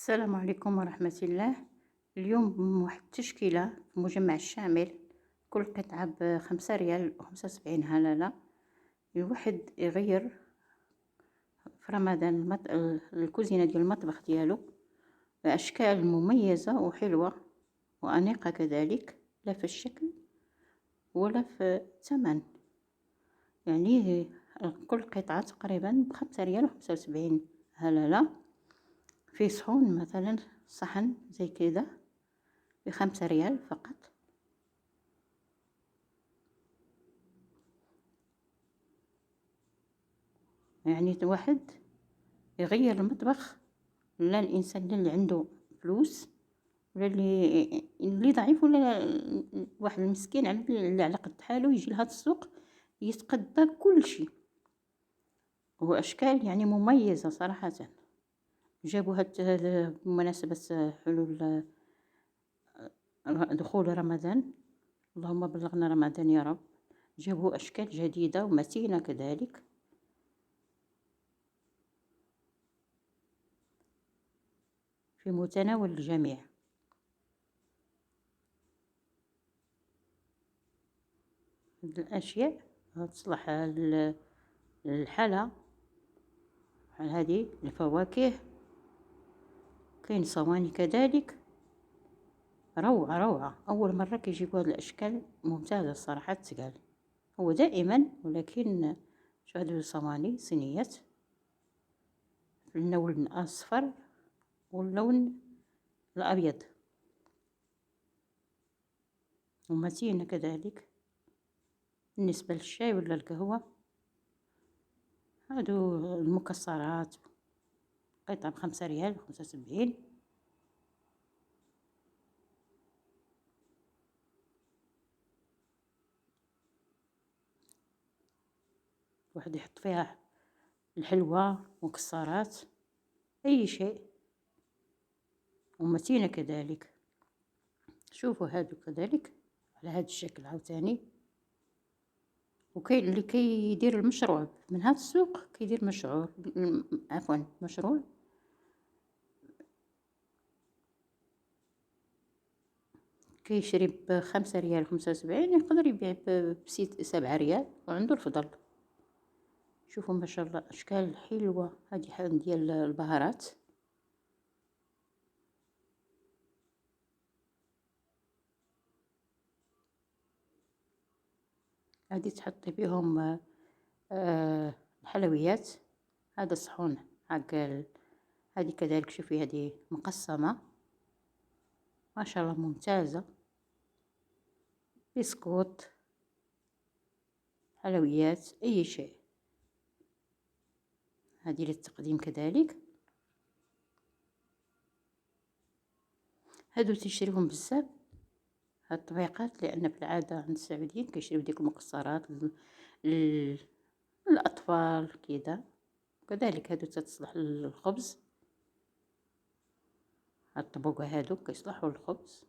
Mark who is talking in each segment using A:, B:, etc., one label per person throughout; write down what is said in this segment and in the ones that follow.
A: السلام عليكم ورحمة الله. اليوم واحد التشكيلة في مجمع الشامل، كل قطعة ب5 ريال و75 هللة. الواحد يغير في رمضان الكوزينة ديال المطبخ ديالو بأشكال مميزة وحلوة وأنيقة كذلك، لا في الشكل ولا في الثمن. يعني كل قطعة تقريبا ب5 ريال و75 هللة. في صحون مثلا صحن زي كذا ب5 ريال فقط. يعني واحد يغير المطبخ، لا الانسان اللي عنده فلوس ولا اللي ضعيف، ولا واحد المسكين اللي على قد حاله يجي لهذا السوق يتقدى كل شيء. واشكال يعني مميزة صراحة. جابوا هذا بمناسبة حلول دخول رمضان، اللهم بلغنا رمضان يا رب. جابوا اشكال جديدة ومتينة كذلك، في متناول الجميع. هاد الاشياء تصلح للحلا، بحال هذه الفواكه. كاين صواني كذلك، روعة روعة. اول مرة كيجيبوا هاد الاشكال ممتازة الصراحة. تقال هو دائما، ولكن شو هادو الصواني صينيات في اللون الاصفر واللون الابيض، ومتينة كذلك بالنسبة للشاي ولا القهوة. هادو المكسرات، قطعة ب5 ريال و75. واحد يحط فيها الحلوى، مكسرات، اي شيء، ومتينة كذلك. شوفوا هادو كذلك على هذا الشكل عاوتاني. وكاين اللي كيدير المشروع من هذا السوق، كيدير مشروع، عفوا مشروع، كيشري ب5 ريال و75، يقدر يبيع ب7 ريال وعنده الفضل. شوفوا ما شاء الله اشكال حلوة. هذه حال ديال البهارات، هذه تحطي بهم الحلويات. هذا الصحون حق هذه كذلك. شوفي هذه مقسمة ما شاء الله ممتازة. بسكوت، حلويات، اي شيء. هذه للتقديم كذلك. هادو تيشريوهم بزاف هاد الطبيقات، لان في العاده عند السعوديين كيشريو ديك المكسرات للاطفال كذا. كذلك هادو تتصلح للخبز. هاد الطبوقه هادو كيصلحوا للخبز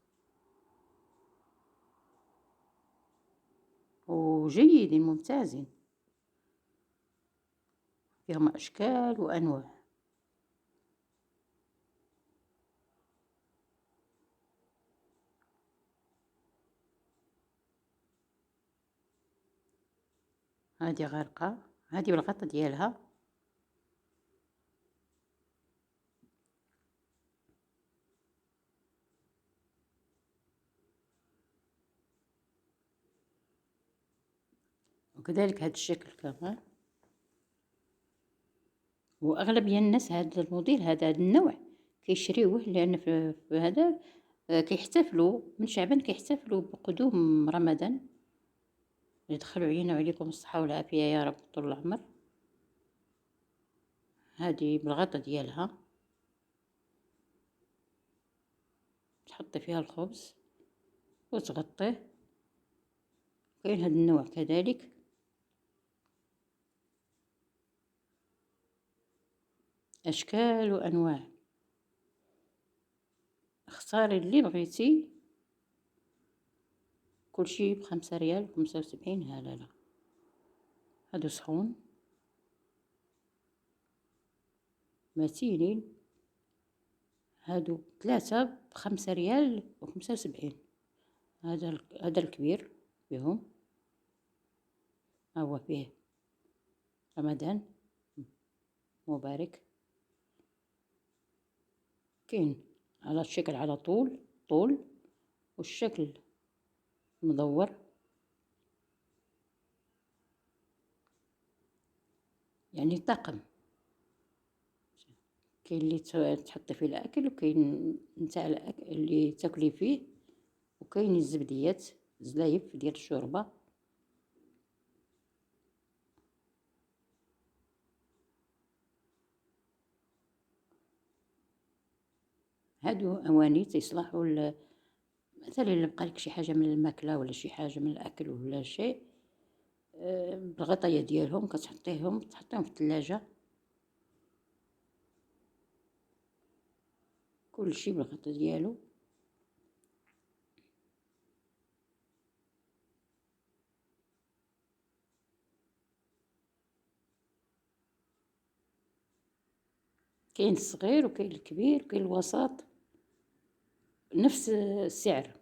A: وجيدين ممتازين، فيهم اشكال وانواع. هذه غارقه، هذه بالغطا ديالها. وكذلك هذا الشكل كمان. واغلبيه الناس هذا الموديل، هذا النوع كيشريوه، لان في هذا كيحتفلوا من شعبان، كيحتفلوا بقدوم رمضان. يدخلوا علينا وعليكم الصحة والعافية يا رب طول العمر. هذه بالغطا ديالها، تحطي فيها الخبز وتغطيه. كاين هذا النوع كذلك، اشكال وانواع. اختاري اللي بغيتي. كل شيء ب5 ريال و75 هللة. هادو صحون متينين. هادو 3 ب5 ريال و75. هذا الكبير فيهم، هو فيه رمضان مبارك. كاين على الشكل على طول والشكل مدور، يعني طقم. كاين اللي تحطي فيه الاكل، وكاين نتاع الاكل اللي تاكلي فيه، وكاين الزبديات زلايف ديال الشوربه. هادو اواني تيصلحوا مثلا الا بقالك شي حاجه من الماكله ولا شي حاجه من الاكل ولا شيء، بالغطايا ديالهم تحطيهم في الثلاجه، كل شيء بالغطا ديالو. كاين الصغير وكاين الكبير وكاين الوسط، نفس السعر.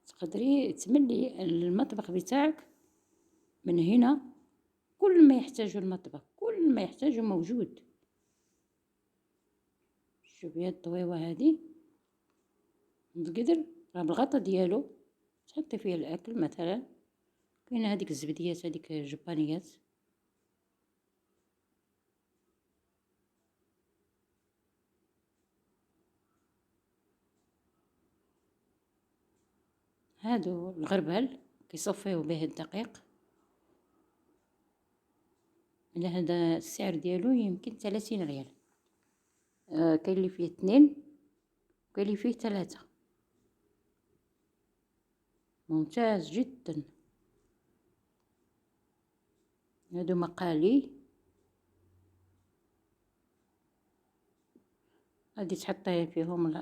A: تقدري تملي المطبخ بتاعك من هنا، كل ما يحتاجه المطبخ، كل ما يحتاجه موجود. شوفي هاد الطويوه هادي القدر راه بالغطا ديالو، تحطي فيه الاكل مثلا. كاينه هذيك الزبديات هذيك جبانيات. هادو الغربال كيصفيو به الدقيق. على هذا السعر ديالو يمكن 30 ريال. كاين اللي فيه 2 وكاين اللي فيه 3. ممتاز جدا. هادو مقالي، غادي تحطيه فيهم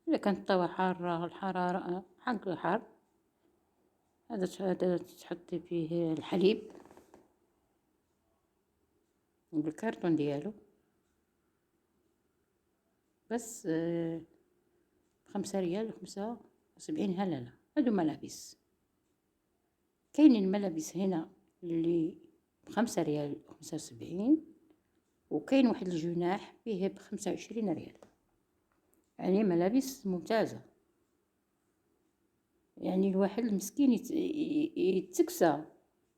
A: اذا كانت الطاوة حارة، الحرارة حق الحار. هذا تحطي فيه الحليب بالكرتون ديالو، بس 5 ريال و75 هللة. هادو ملابس. كاينين ملابس هنا اللي ب5 ريال و75، وكاين واحد الجناح فيه ب25 ريال. يعني ملابس ممتازة. يعني الواحد المسكين يتكسى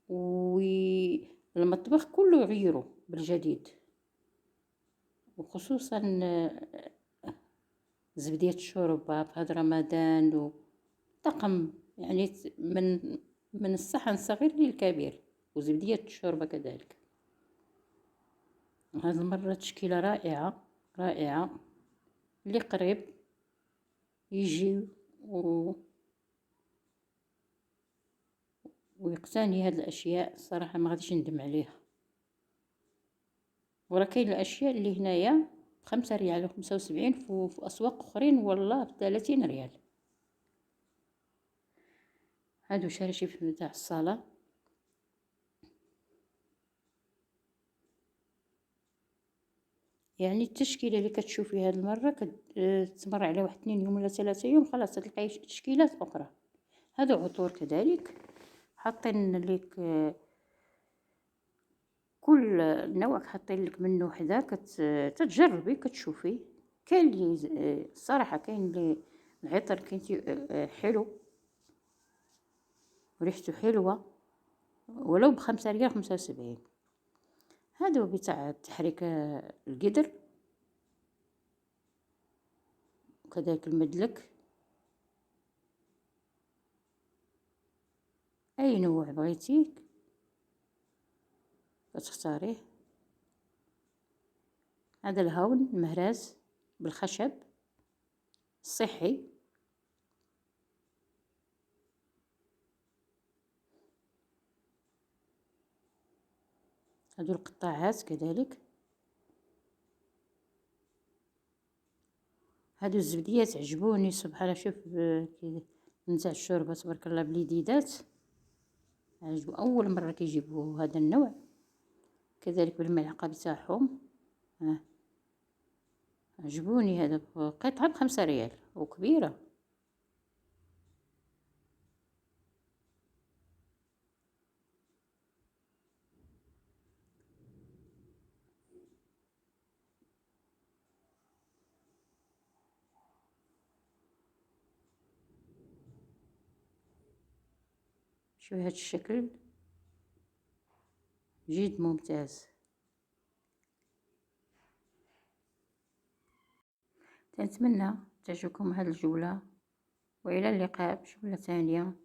A: والمطبخ كله يغيره بالجديد، وخصوصا زبدية الشوربة في هذا رمضان، وطقم يعني من الصحن الصغير للكبير، وزبدية الشوربة كذلك. هذه المرة تشكيلة رائعة رائعة. اللي قريب يجي ويقتني هاد الاشياء، الصراحه ما غاديش ندم عليها. وراه كاين الاشياء اللي هنايا ب5 ريال و75 في اسواق اخرين والله ب30 ريال. هادو شراشيف نتاع الصاله. يعني التشكيله اللي كتشوفي هاد المره تمر على واحد 2 يوم ولا 3 يوم، خلاص تلقاي تشكيلات اخرى. هادو عطور كذلك، حاطين لك كل نوع حاطين لك منه حدا تتجربي كتشوفي. كاين اللي الصراحه كاين اللي العطر كاين حلو وريحته حلوه، ولو ب5 ريال و75. هادو بتاع تحريك القدر، وكذلك المدلك. اي نوع بغيتي كتختاريه. هذا الهون المهراز بالخشب صحي. هادو القطاعات كذلك. هادو الزبديات عجبوني سبحان الله. شوف كي نتاع الشوربه تبارك الله بليديدات، عجبو اول مره كيجيبو هذا النوع. كذلك بالملعقه بتاعهم. عجبوني هذا قطعه ب5 ريال وكبيره. شوف هاد الشكل جد ممتاز. نتمنى تعجبكم هذه الجولة، وإلى اللقاء بجولة ثانية.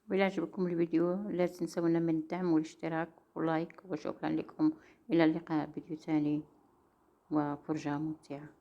A: وإذا عجبكم الفيديو لا تنسونا من الدعم والاشتراك ولايك، وشكرا لكم. إلى اللقاء فيديو ثاني وفرجة ممتعة.